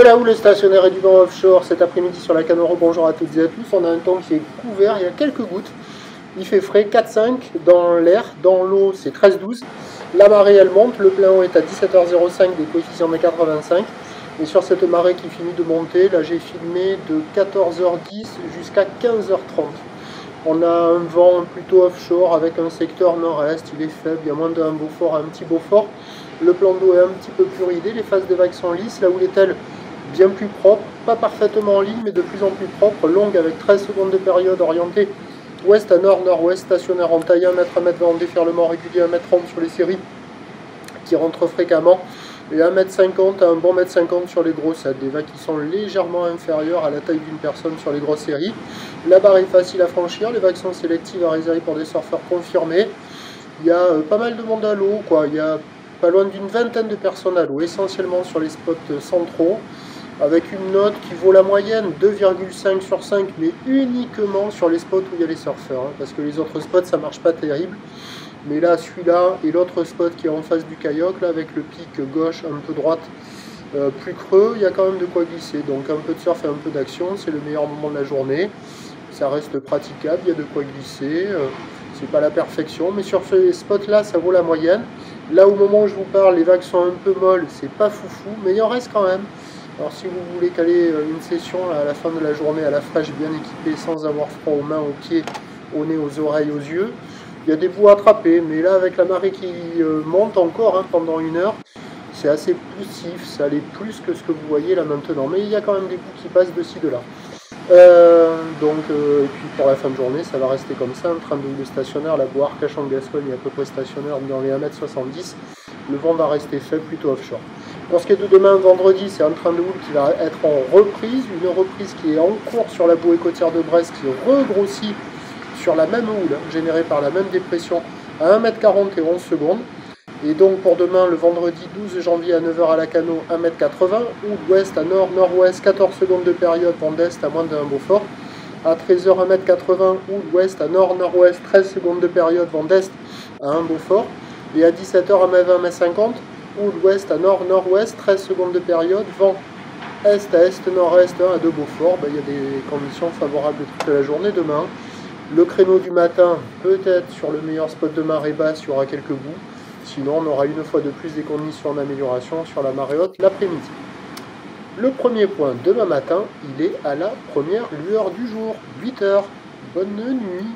De la houle stationnaire et du vent offshore cet après-midi sur la Canoro. Bonjour à toutes et à tous. On a un temps qui est couvert, il y a quelques gouttes. Il fait frais, 4-5 dans l'air, dans l'eau c'est 13-12. La marée elle monte, le plein eau est à 17h05 des coefficients de 85. Et sur cette marée qui finit de monter, là j'ai filmé de 14h10 jusqu'à 15h30. On a un vent plutôt offshore avec un secteur nord-est, il est faible, il y a moins d'un Beaufort à un petit Beaufort. Le plan d'eau est un petit peu plus ridé, les phases de vagues sont lisses, la houle est-elle bien plus propre, pas parfaitement en ligne mais de plus en plus propre, longue avec 13 secondes de période orientée ouest à nord, nord-ouest, stationnaire en taille 1 mètre, 1 mètre en déferlement régulier, 1m30 sur les séries qui rentrent fréquemment, et 1m50 à un bon 1m50 sur les grosses, des vagues qui sont légèrement inférieures à la taille d'une personne sur les grosses séries. La barre est facile à franchir, les vagues sont sélectives à réserver pour des surfeurs confirmés. Il y a pas mal de monde à l'eau, il y a pas loin d'une vingtaine de personnes à l'eau, essentiellement sur les spots centraux, avec une note qui vaut la moyenne, 2,5 sur 5, mais uniquement sur les spots où il y a les surfeurs, parce que les autres spots ça marche pas terrible. Mais là, celui-là et l'autre spot qui est en face du kayak, là, avec le pic gauche un peu droite, plus creux, il y a quand même de quoi glisser. Donc un peu de surf et un peu d'action, c'est le meilleur moment de la journée. Ça reste praticable, il y a de quoi glisser. C'est pas la perfection, mais sur ce spot-là, ça vaut la moyenne. Là, au moment où je vous parle, les vagues sont un peu molles, c'est pas foufou, mais il en reste quand même. Alors si vous voulez caler une session là, à la fin de la journée à la fraîche, bien équipée, sans avoir froid aux mains, aux pieds, au nez, aux oreilles, aux yeux, il y a des bouts à attraper, mais là avec la marée qui monte encore pendant une heure, c'est assez poussif, ça allait plus que ce que vous voyez là maintenant, mais il y a quand même des bouts qui passent de ci, de là. Et puis pour la fin de journée, ça va rester comme ça, un train de houle stationnaire, la boire Cachan-Gascogne est à peu près stationnaire dans les 1m70, le vent va rester faible, plutôt offshore. Pour ce qui est de demain, vendredi, c'est un train de houle qui va être en reprise, une reprise qui est en cours sur la bouée côtière de Brest, qui regrossit sur la même houle, générée par la même dépression, à 1m40 et 11 secondes. Et donc pour demain, le vendredi 12 janvier à 9h à la Cano, 1m80, houle ouest à nord, nord-ouest, 14 secondes de période, vent d'est à moins d'un Beaufort. À 13h, 1m80, houle ouest à nord, nord-ouest, 13 secondes de période, vent d'est à 1 Beaufort. Et à 17h, 1m20, 1m50, houle ouest à nord, nord-ouest, 13 secondes de période, vent est à est, nord-est, 1 à 2 Beaufort. Il y a des conditions favorables toute la journée demain. Le créneau du matin, peut-être sur le meilleur spot de marée basse, il y aura quelques bouts. Sinon, on aura une fois de plus des conditions d'amélioration sur la marée haute l'après-midi. Le premier point demain matin, il est à la première lueur du jour, 8h. Bonne nuit.